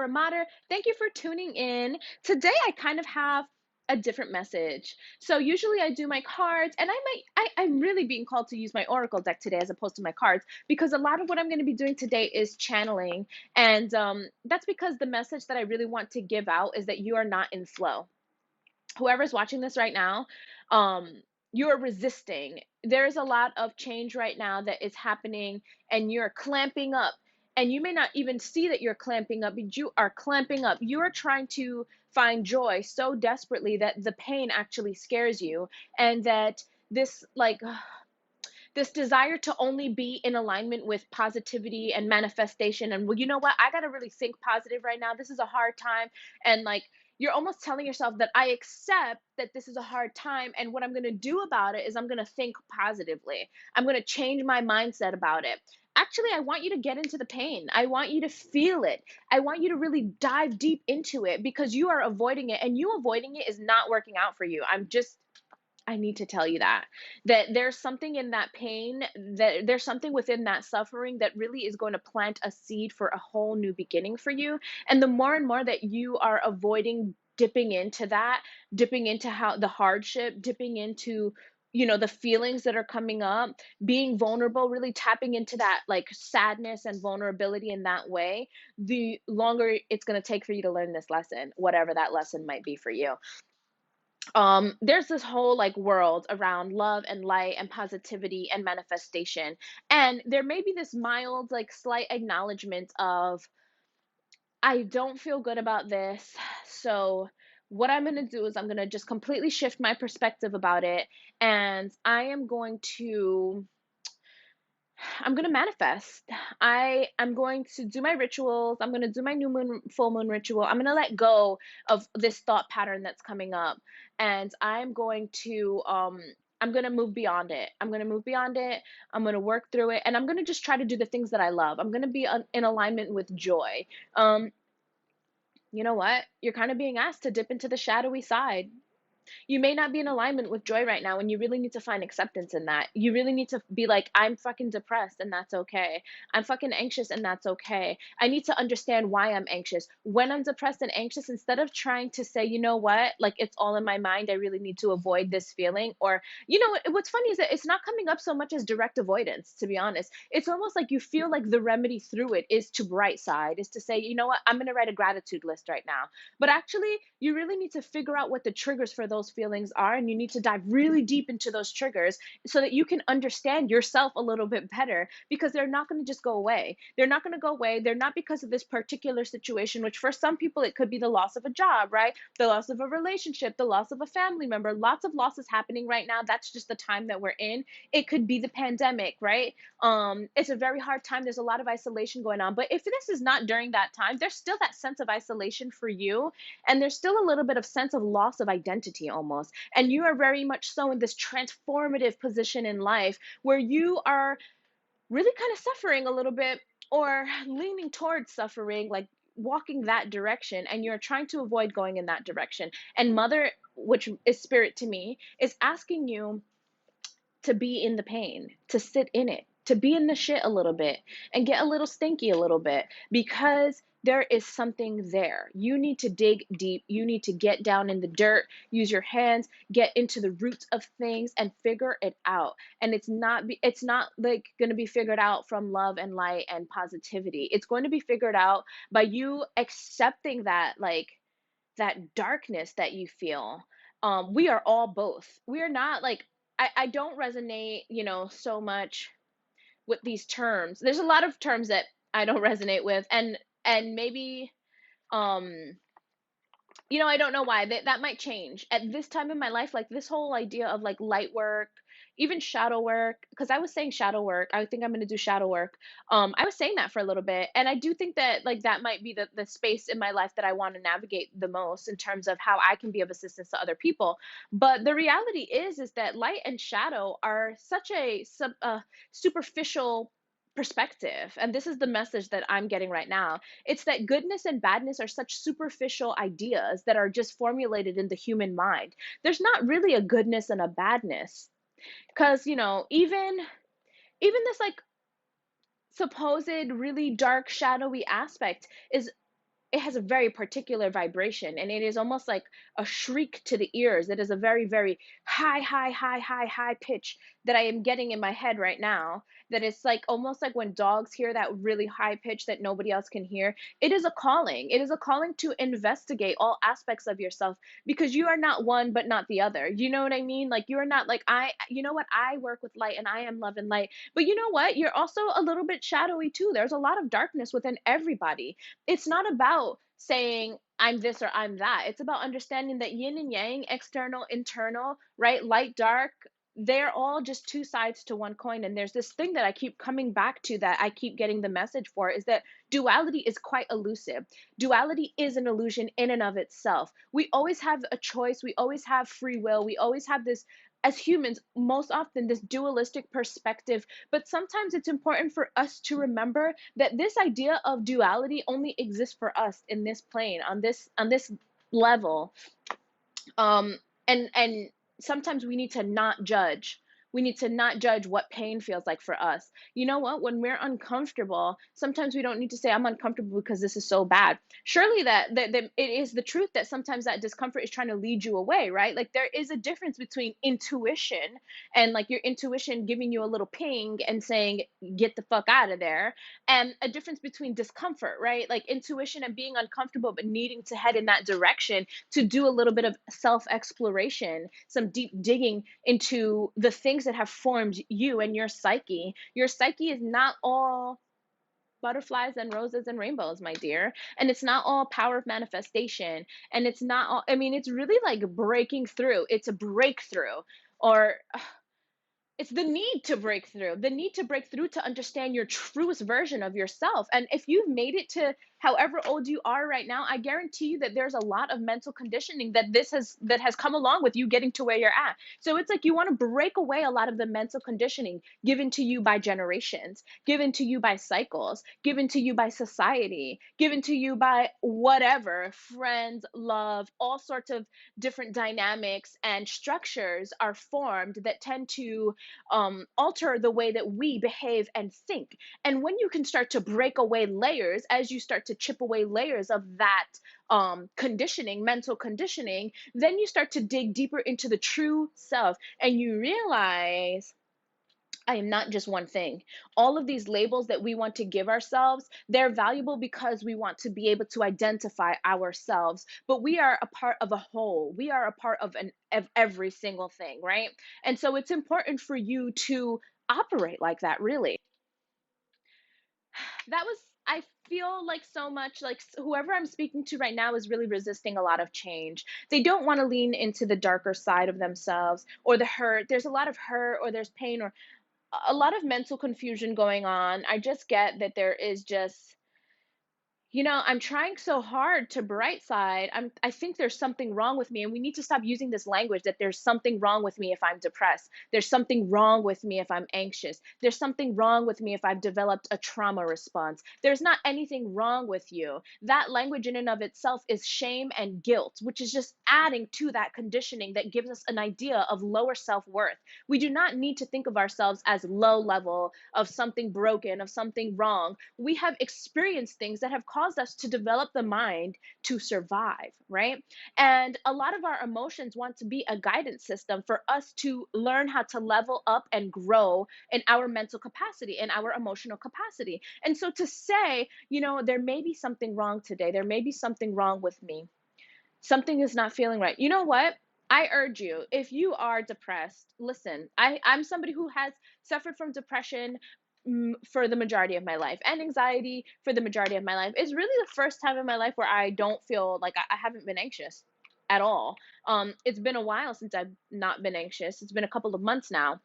Alma Mater. Thank you for tuning in. Today, I kind of have a different message. So usually I do my cards, and I'm really being called to use my oracle deck today as opposed to my cards because a lot of what I'm going to be doing today is channeling, and that's because the message that I really want to give out is that you are not in flow. Whoever's watching this right now, you're resisting. There's a lot of change right now that is happening, and you're clamping up. And you may not even see that you're clamping up, but you are clamping up. You are trying to find joy so desperately that the pain actually scares you, and that this, like, this desire to only be in alignment with positivity and manifestation. And well, you know what? I got to really think positive right now. This is a hard time. And like, you're almost telling yourself that I accept that this is a hard time. And what I'm going to do about it is I'm going to think positively. I'm going to change my mindset about it. Actually, I want you to get into the pain. I want you to feel it. I want you to really dive deep into it because you are avoiding it, and you avoiding it is not working out for you. I need to tell you that there's something in that pain, that there's something within that suffering that really is going to plant a seed for a whole new beginning for you. And the more and more that you are avoiding dipping into that, dipping into how the hardship, dipping into, the feelings that are coming up, being vulnerable, really tapping into that like sadness and vulnerability in that way, the longer it's going to take for you to learn this lesson, whatever that lesson might be for you. There's this whole like world around love and light and positivity and manifestation, and there may be this mild like slight acknowledgement of, I don't feel good about this. So what I'm going to do is I'm going to just completely shift my perspective about it, and I'm going to manifest. I'm going to do my rituals. I'm going to do my new moon, full moon ritual. I'm going to let go of this thought pattern that's coming up. And I'm going to move beyond it. I'm going to move beyond it. I'm going to work through it. And I'm going to just try to do the things that I love. I'm going to be in alignment with joy. You know what? You're kind of being asked to dip into the shadowy side. You may not be in alignment with joy right now, and you really need to find acceptance in that. You really need to be like, I'm fucking depressed, and that's okay. I'm fucking anxious, and that's okay. I need to understand why I'm anxious. When I'm depressed and anxious, instead of trying to say, you know what, like it's all in my mind, I really need to avoid this feeling. Or, what's funny is that it's not coming up so much as direct avoidance, to be honest. It's almost like you feel like the remedy through it is to bright side, is to say, you know what, I'm going to write a gratitude list right now. But actually, you really need to figure out what the triggers for those feelings are, and you need to dive really deep into those triggers so that you can understand yourself a little bit better, because they're not going to just go away. They're not going to go away. They're not because of this particular situation, which for some people it could be the loss of a job, right? The loss of a relationship, the loss of a family member. Lots of losses happening right now. That's just the time that we're in. It could be the pandemic, right? It's a very hard time. There's a lot of isolation going on. But if this is not during that time, there's still that sense of isolation for you, and there's still a little bit of sense of loss of identity almost. And you are very much so in this transformative position in life where you are really kind of suffering a little bit, or leaning towards suffering, like walking that direction, and you're trying to avoid going in that direction. And mother, which is spirit to me, is asking you to be in the pain, to sit in it, to be in the shit a little bit and get a little stinky a little bit, because there is something there. You need to dig deep. You need to get down in the dirt, use your hands, get into the roots of things and figure it out. And it's not like going to be figured out from love and light and positivity. It's going to be figured out by you accepting that, like, that darkness that you feel. We are all both. We are not like, I don't resonate, so much with these terms. There's a lot of terms that I don't resonate with, and maybe, um I don't know why. That might change at this time in my life. Like this whole idea of like light work, even shadow work, because I was saying shadow work. I think I'm going to do shadow work. I was saying that for a little bit. And I do think that like that might be the space in my life that I want to navigate the most in terms of how I can be of assistance to other people. But the reality is that light and shadow are such a superficial perspective. And this is the message that I'm getting right now. It's that goodness and badness are such superficial ideas that are just formulated in the human mind. There's not really a goodness and a badness, because even this like supposed really dark shadowy aspect it has a very particular vibration, and it is almost like a shriek to the ears. It is a very, very high, high, high, high, high pitch that I am getting in my head right now. That it's like almost like when dogs hear that really high pitch that nobody else can hear. It is a calling. It is a calling to investigate all aspects of yourself, because you are not one but not the other. You know what I mean? Like, you are not like, you know what, I work with light and I am love and light. But you know what? You're also a little bit shadowy too. There's a lot of darkness within everybody. It's not about saying I'm this or I'm that. It's about understanding that yin and yang, external, internal, right? Light, dark, they're all just two sides to one coin. And there's this thing that I keep coming back to, that I keep getting the message for, is that duality is quite elusive. Duality is an illusion in and of itself. We always have a choice, we always have free will, we always have this, as humans, most often this dualistic perspective. But sometimes it's important for us to remember that this idea of duality only exists for us in this plane, on this level. um and sometimes we need to not judge. We need to not judge what pain feels like for us. You know what, when we're uncomfortable, sometimes we don't need to say I'm uncomfortable because this is so bad. Surely that it is the truth that sometimes that discomfort is trying to lead you away, right? Like, there is a difference between intuition and like your intuition giving you a little ping and saying get the fuck out of there, and a difference between discomfort, right? Like intuition and being uncomfortable but needing to head in that direction to do a little bit of self exploration, some deep digging into the things that have formed you and your psyche. Your psyche is not all butterflies and roses and rainbows, my dear. And it's not all power of manifestation. And it's not all, I mean, it's really like breaking through. It's a breakthrough. Or it's the need to break through to understand your truest version of yourself. And if you've made it to however old you are right now, I guarantee you that there's a lot of mental conditioning that has come along with you getting to where you're at. So it's like you want to break away a lot of the mental conditioning given to you by generations, given to you by cycles, given to you by society, given to you by whatever, friends, love, all sorts of different dynamics and structures are formed that tend to alter the way that we behave and think. And when you can start to break away layers, as you start to chip away layers of that conditioning, mental conditioning, then you start to dig deeper into the true self, and you realize I am not just one thing. All of these labels that we want to give ourselves, they're valuable because we want to be able to identify ourselves, but we are a part of a whole. We are a part of every single thing, right? And so it's important for you to operate like that, really. That was, I feel like, so much like whoever I'm speaking to right now is really resisting a lot of change. They don't want to lean into the darker side of themselves or the hurt. There's a lot of hurt, or there's pain, or a lot of mental confusion going on. I just get that there is just, I'm trying so hard to bright side. I think there's something wrong with me, and we need to stop using this language that there's something wrong with me if I'm depressed. There's something wrong with me if I'm anxious. There's something wrong with me if I've developed a trauma response. There's not anything wrong with you. That language in and of itself is shame and guilt, which is just adding to that conditioning that gives us an idea of lower self-worth. We do not need to think of ourselves as low level, of something broken, of something wrong. We have experienced things that have caused us to develop the mind to survive, right? And a lot of our emotions want to be a guidance system for us to learn how to level up and grow in our mental capacity and our emotional capacity. And so to say, there may be something wrong today, there may be something wrong with me, something is not feeling right. You know what? I urge you, if you are depressed, listen, I'm somebody who has suffered from depression for the majority of my life, and anxiety for the majority of my life. It's really the first time in my life where I don't feel like I haven't been anxious at all. It's been a while since I've not been anxious. It's been a couple of months now,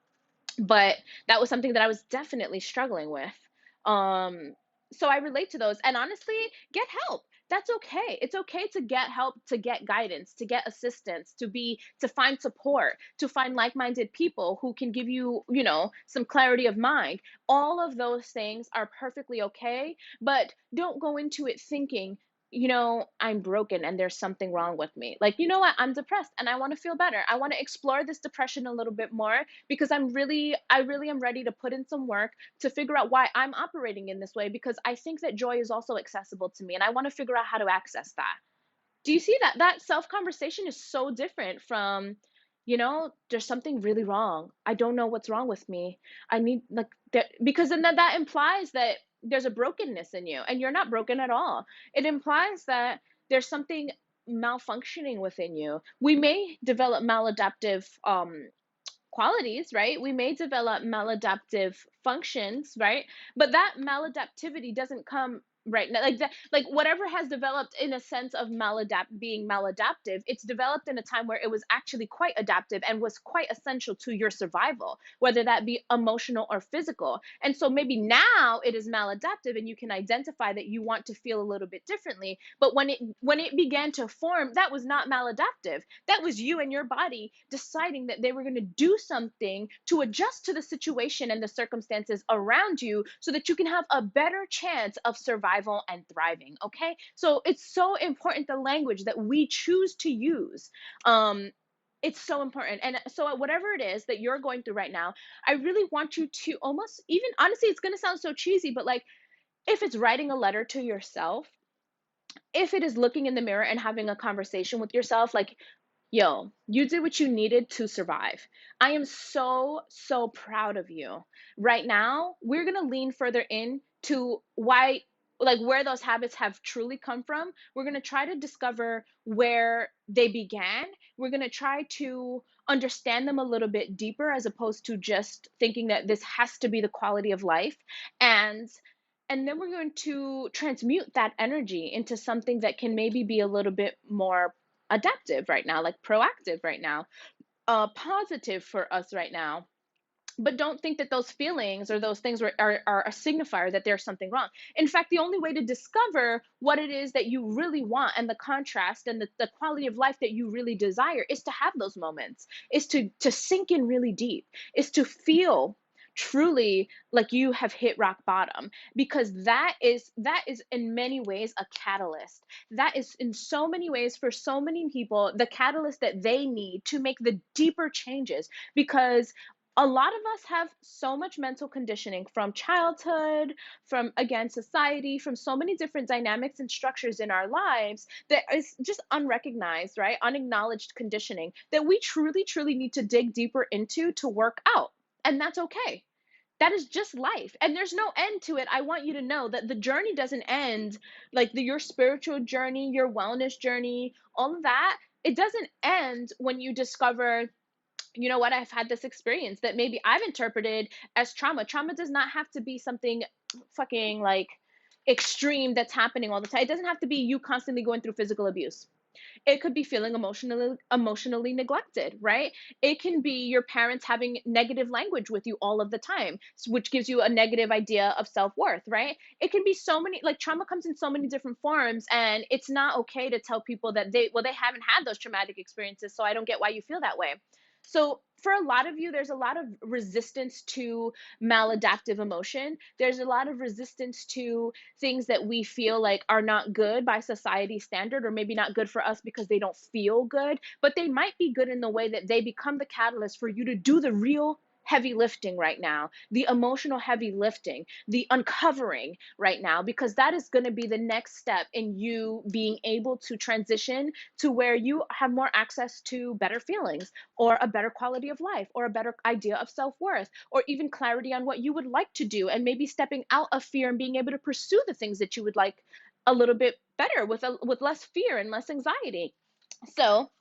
but that was something that I was definitely struggling with. Um, so I relate to those. And honestly, get help. That's okay. It's okay to get help, to get guidance, to get assistance, to find support, to find like-minded people who can give you, some clarity of mind. All of those things are perfectly okay, but don't go into it thinking I'm broken and there's something wrong with me. Like, you know what? I'm depressed and I want to feel better. I want to explore this depression a little bit more because I really am ready to put in some work to figure out why I'm operating in this way, because I think that joy is also accessible to me and I want to figure out how to access that. Do you see that self conversation is so different from, there's something really wrong. I don't know what's wrong with me. I need like that, because then that implies that there's a brokenness in you and you're not broken at all. It implies that there's something malfunctioning within you. We may develop maladaptive qualities, right? We may develop maladaptive functions, right? But that maladaptivity doesn't come right now. Like that, like whatever has developed in a sense of being maladaptive, it's developed in a time where it was actually quite adaptive and was quite essential to your survival, whether that be emotional or physical. And so maybe now it is maladaptive and you can identify that you want to feel a little bit differently. But when it began to form, that was not maladaptive. That was you and your body deciding that they were going to do something to adjust to the situation and the circumstances around you so that you can have a better chance of survival and thriving. Okay. So it's so important, the language that we choose to use. It's so important. And so, whatever it is that you're going through right now, I really want you to almost, even honestly, it's going to sound so cheesy, but like if it's writing a letter to yourself, if it is looking in the mirror and having a conversation with yourself, like, yo, you did what you needed to survive. I am so, so proud of you. Right now, we're going to lean further in to why, like, where those habits have truly come from. We're going to try to discover where they began. We're going to try to understand them a little bit deeper as opposed to just thinking that this has to be the quality of life. And and then we're going to transmute that energy into something that can maybe be a little bit more adaptive right now, like proactive right now, positive for us right now. But don't think that those feelings or those things are a signifier that there's something wrong. In fact, the only way to discover what it is that you really want and the contrast and the quality of life that you really desire is to have those moments, is to sink in really deep, is to feel truly like you have hit rock bottom, because that is in many ways a catalyst. That is in so many ways for so many people the catalyst that they need to make the deeper changes, because a lot of us have so much mental conditioning from childhood, from again society, from so many different dynamics and structures in our lives that is just unrecognized, right? Unacknowledged conditioning that we truly, truly need to dig deeper into to work out. And that's okay. That is just life. And there's no end to it. I want you to know that the journey doesn't end, like your spiritual journey, your wellness journey, all of that. It doesn't end when you discover, you know what, I've had this experience that maybe I've interpreted as trauma. Trauma does not have to be something fucking like extreme that's happening all the time. It doesn't have to be you constantly going through physical abuse. It could be feeling emotionally neglected, right? It can be your parents having negative language with you all of the time, which gives you a negative idea of self-worth, right? It can be so many, like trauma comes in so many different forms, and it's not okay to tell people that they haven't had those traumatic experiences, so I don't get why you feel that way. So for a lot of you, there's a lot of resistance to maladaptive emotion. There's a lot of resistance to things that we feel like are not good by society standard, or maybe not good for us because they don't feel good, but they might be good in the way that they become the catalyst for you to do the real heavy lifting right now, the emotional heavy lifting, the uncovering right now, because that is going to be the next step in you being able to transition to where you have more access to better feelings, or a better quality of life, or a better idea of self-worth, or even clarity on what you would like to do, and maybe stepping out of fear and being able to pursue the things that you would like a little bit better with less fear and less anxiety. So,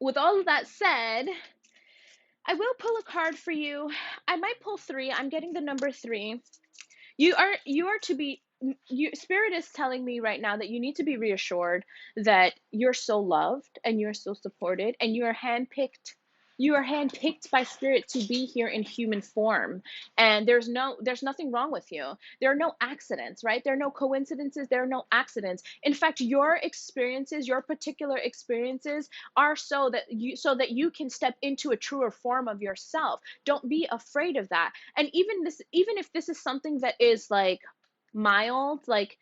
with all of that said, I will pull a card for you. I might pull three. I'm getting the number three. You are to be, spirit is telling me right now that you need to be reassured that you're so loved and you're so supported and you are handpicked by spirit to be here in human form, and there's nothing wrong with you. There are no accidents, right? There are no coincidences, there are no accidents. In fact, your experiences, your particular experiences are so that you can step into a truer form of yourself. Don't be afraid of that. And even if this is something that is like mild, like,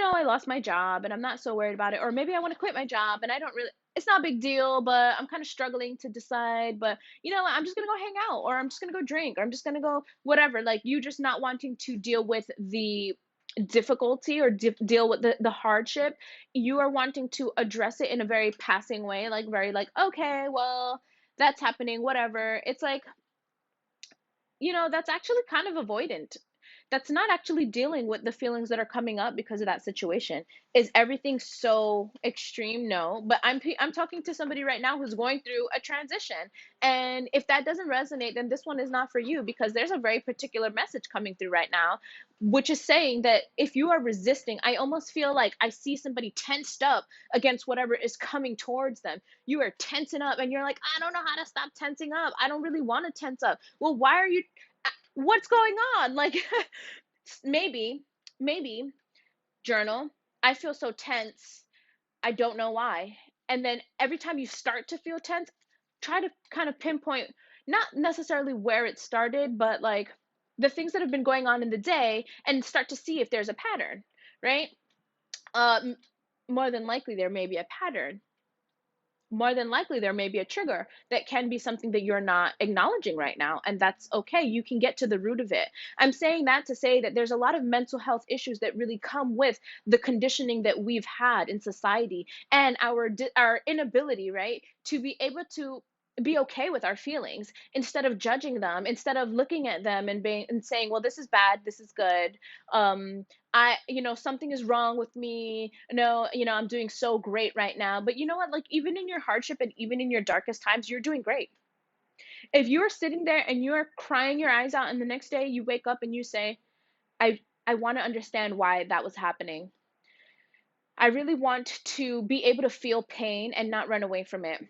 I lost my job and I'm not so worried about it. Or maybe I want to quit my job and I don't really, it's not a big deal, but I'm kind of struggling to decide. But I'm just going to go hang out, or I'm just going to go drink, or I'm just going to go whatever. Like, you just not wanting to deal with the difficulty, or deal with the hardship. You are wanting to address it in a very passing way, like very like, okay, well, that's happening, whatever. It's like, that's actually kind of avoidant. That's not actually dealing with the feelings that are coming up because of that situation. Is everything so extreme? No, but I'm talking to somebody right now who's going through a transition. And if that doesn't resonate, then this one is not for you, because there's a very particular message coming through right now, which is saying that if you are resisting, I almost feel like I see somebody tensed up against whatever is coming towards them. You are tensing up and you're like, I don't know how to stop tensing up. I don't really want to tense up. Well, why are you, what's going on? Like, maybe, maybe journal. I feel so tense. I don't know why. And then every time you start to feel tense, try to kind of pinpoint, not necessarily where it started, but like the things that have been going on in the day, and start to see if there's a pattern, right? Um, More than likely, there may be a pattern. More than likely, there may be a trigger that can be something that you're not acknowledging right now, and that's okay. You can get to the root of it. I'm saying that to say that there's a lot of mental health issues that really come with the conditioning that we've had in society, and our inability, right, to be able to be okay with our feelings, instead of judging them, instead of looking at them and being and saying, well, this is bad, this is good. Something is wrong with me. No, I'm doing so great right now. But you know what? Like, even in your hardship and even in your darkest times, you're doing great. If you're sitting there and you're crying your eyes out, and the next day you wake up and you say, I want to understand why that was happening. I really want to be able to feel pain and not run away from it.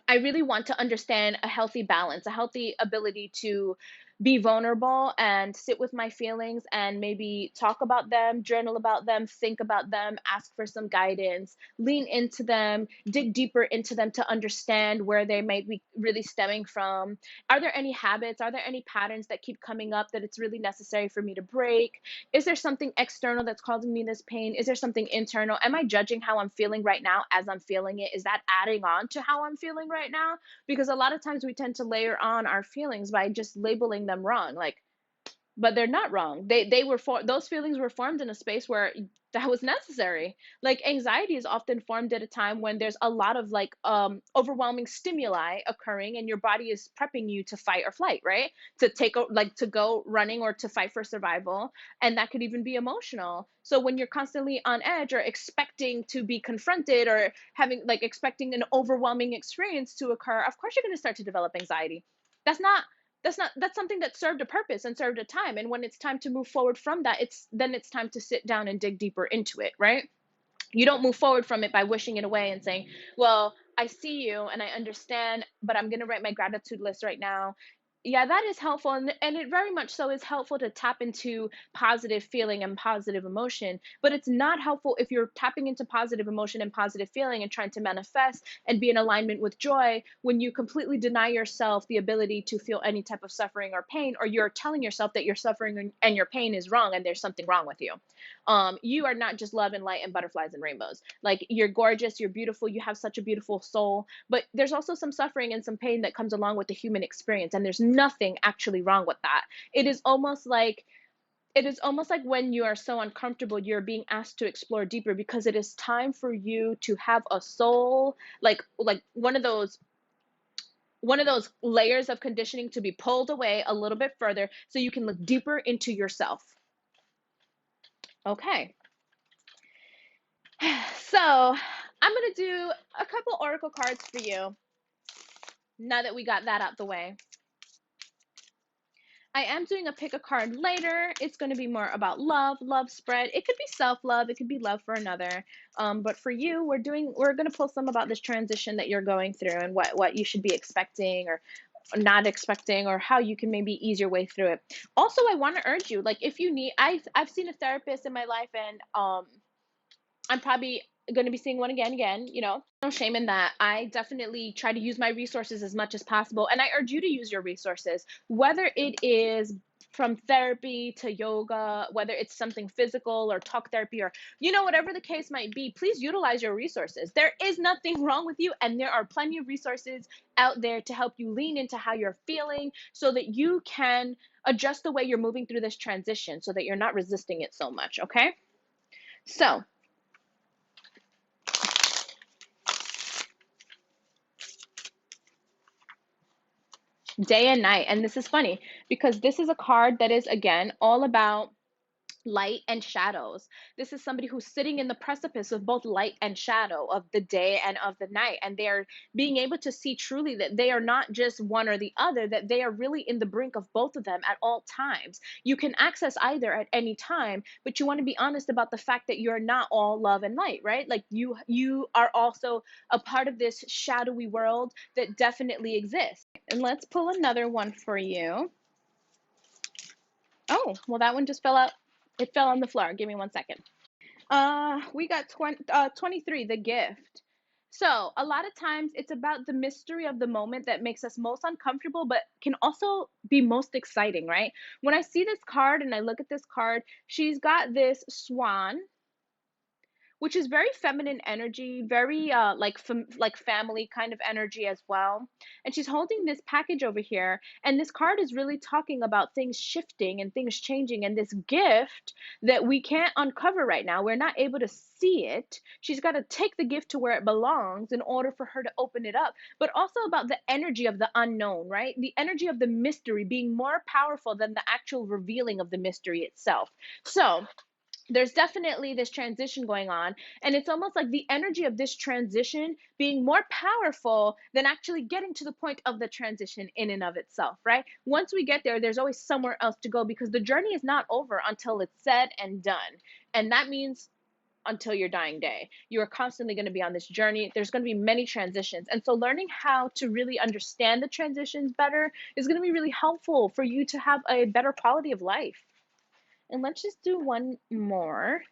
I really want to understand a healthy balance, a healthy ability to be vulnerable and sit with my feelings and maybe talk about them, journal about them, think about them, ask for some guidance, lean into them, dig deeper into them to understand where they might be really stemming from. Are there any habits? Are there any patterns that keep coming up that it's really necessary for me to break? Is there something external that's causing me this pain? Is there something internal? Am I judging how I'm feeling right now as I'm feeling it? Is that adding on to how I'm feeling right now? Because a lot of times we tend to layer on our feelings by just labeling them wrong. Like, but they're not wrong. They were those feelings were formed in a space where that was necessary. Like, anxiety is often formed at a time when there's a lot of like overwhelming stimuli occurring, and your body is prepping you to fight or flight, right? To like to go running or to fight for survival. And that could even be emotional. So when you're constantly on edge, or expecting to be confronted, or having like expecting an overwhelming experience to occur, of course you're going to start to develop anxiety. That's not that's something that served a purpose and served a time. And when it's time to move forward from that, it's time to sit down and dig deeper into it, right? You don't move forward from it by wishing it away and saying, well, I see you and I understand, but I'm going to write my gratitude list right now. Yeah, that is helpful. And it very much so is helpful to tap into positive feeling and positive emotion. But it's not helpful if you're tapping into positive emotion and positive feeling and trying to manifest and be in alignment with joy, when you completely deny yourself the ability to feel any type of suffering or pain, or you're telling yourself that your suffering and your pain is wrong and there's something wrong with you. You are not just love and light and butterflies and rainbows. Like, you're gorgeous, you're beautiful, you have such a beautiful soul, but there's also some suffering and some pain that comes along with the human experience, and there's nothing actually wrong with that. It is almost like when you are so uncomfortable, you're being asked to explore deeper, because it is time for you to have a soul, like one of those layers of conditioning to be pulled away a little bit further, so you can look deeper into yourself. Okay. So I'm going to do a couple oracle cards for you now that we got that out the way. I am doing a pick a card later. It's going to be more about love spread. It could be self-love, it could be love for another. But for you, we're going to pull some about this transition that you're going through, and what you should be expecting or not expecting, or how you can maybe ease your way through it. Also, I want to urge you, like, if you need, I've seen a therapist in my life, and I'm probably going to be seeing one again. No shame in that. I definitely try to use my resources as much as possible. And I urge you to use your resources, whether it is from therapy to yoga, whether it's something physical or talk therapy or, whatever the case might be, please utilize your resources. There is nothing wrong with you, and there are plenty of resources out there to help you lean into how you're feeling so that you can adjust the way you're moving through this transition so that you're not resisting it so much, okay? So, day and night. And this is funny because this is a card that is, again, all about light and shadows. This is somebody who's sitting in the precipice of both light and shadow, of the day and of the night. And they're being able to see truly that they are not just one or the other, that they are really in the brink of both of them at all times. You can access either at any time, but you want to be honest about the fact that you're not all love and light, right? Like you are also a part of this shadowy world that definitely exists. And let's pull another one for you. Oh, well, that one just fell out. It fell on the floor. Give me 1 second. We got 23, the gift. So, a lot of times it's about the mystery of the moment that makes us most uncomfortable, but can also be most exciting, right? When I see this card and I look at this card, she's got this swan, which is very feminine energy, very like family kind of energy as well. And she's holding this package over here, and this card is really talking about things shifting and things changing, and this gift that we can't uncover right now. We're not able to see it. She's got to take the gift to where it belongs in order for her to open it up. But also about the energy of the unknown, right? The energy of the mystery being more powerful than the actual revealing of the mystery itself. So, there's definitely this transition going on, and it's almost like the energy of this transition being more powerful than actually getting to the point of the transition in and of itself, right? Once we get there, there's always somewhere else to go, because the journey is not over until it's said and done. And that means until your dying day. You are constantly going to be on this journey. There's going to be many transitions. And so learning how to really understand the transitions better is going to be really helpful for you to have a better quality of life. And let's just do one more.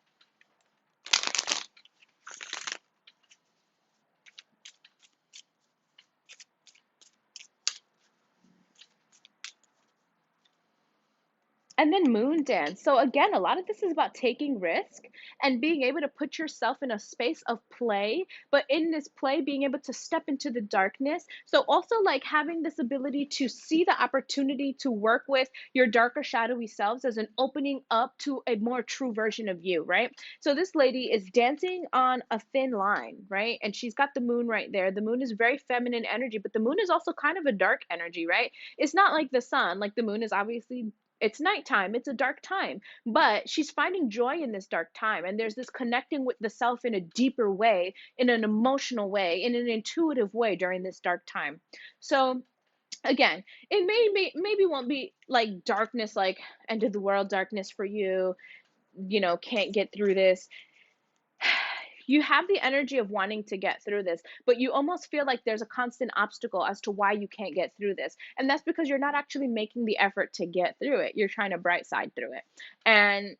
And then moon dance. So again, a lot of this is about taking risk and being able to put yourself in a space of play, but in this play, being able to step into the darkness. So also like having this ability to see the opportunity to work with your darker shadowy selves as an opening up to a more true version of you, right? So this lady is dancing on a thin line, right? And she's got the moon right there. The moon is very feminine energy, but the moon is also kind of a dark energy, right? It's not like the sun. Like the moon is obviously, it's nighttime, it's a dark time, but she's finding joy in this dark time, and there's this connecting with the self in a deeper way, in an emotional way, in an intuitive way during this dark time. So again, it maybe won't be like darkness, like end of the world darkness for you, can't get through this. You have the energy of wanting to get through this, but you almost feel like there's a constant obstacle as to why you can't get through this. And that's because you're not actually making the effort to get through it. You're trying to bright side through it. And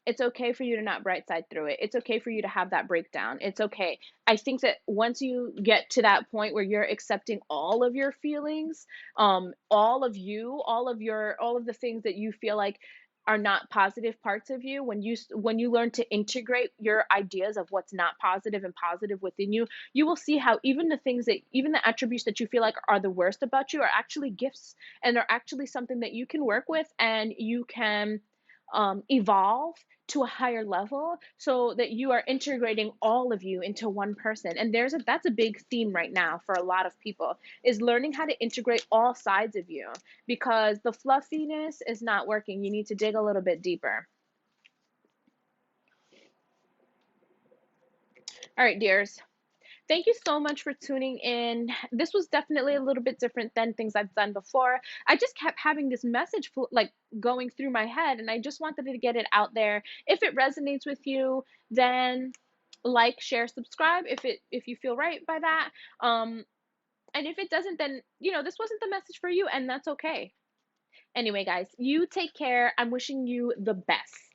it's okay for you to not bright side through it. It's okay for you to have that breakdown. It's okay. I think that once you get to that point where you're accepting all of your feelings, all of you, all of the things that you feel like are not positive parts of you, when you learn to integrate your ideas of what's not positive and positive within you, you will see how even the attributes that you feel like are the worst about you are actually gifts, and are actually something that you can work with, and you can evolve to a higher level so that you are integrating all of you into one person. And that's a big theme right now for a lot of people, is learning how to integrate all sides of you, because the fluffiness is not working. You need to dig a little bit deeper. All right, dears. Thank you so much for tuning in. This was definitely a little bit different than things I've done before. I just kept having this message like going through my head, and I just wanted to get it out there. If it resonates with you, then like, share, subscribe if you feel right by that. And if it doesn't, then this wasn't the message for you, and that's okay. Anyway, guys, you take care. I'm wishing you the best.